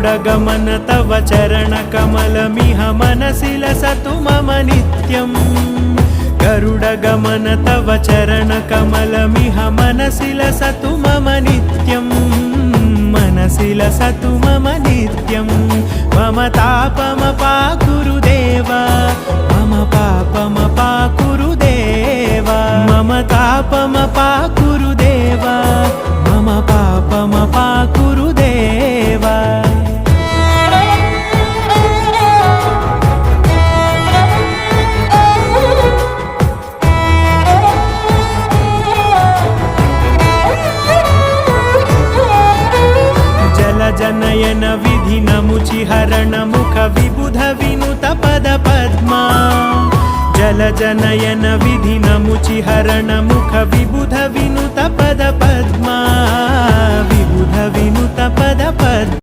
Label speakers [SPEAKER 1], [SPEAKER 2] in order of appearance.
[SPEAKER 1] गरुडगमन तव चरणकमलमिह मनसि लसतु मम नित्यम् गरुडगमन तव चरणकमलमिह मनसि लसतु मम नित्यम् मनसि लसतु मम नित्यम् मम तापमपाकुरु देव मम पापमपाकुरु देव मम तापमपाकुरु देव मम पापमपाकुरु देव जनयन विधिनमुचिहरण मुख विबुध विनुत पद पद्मा जल जनयन विधिनमुचिहरण मुख विबुध विनुत पद पद्मा विबुध विनुत पद पद्मा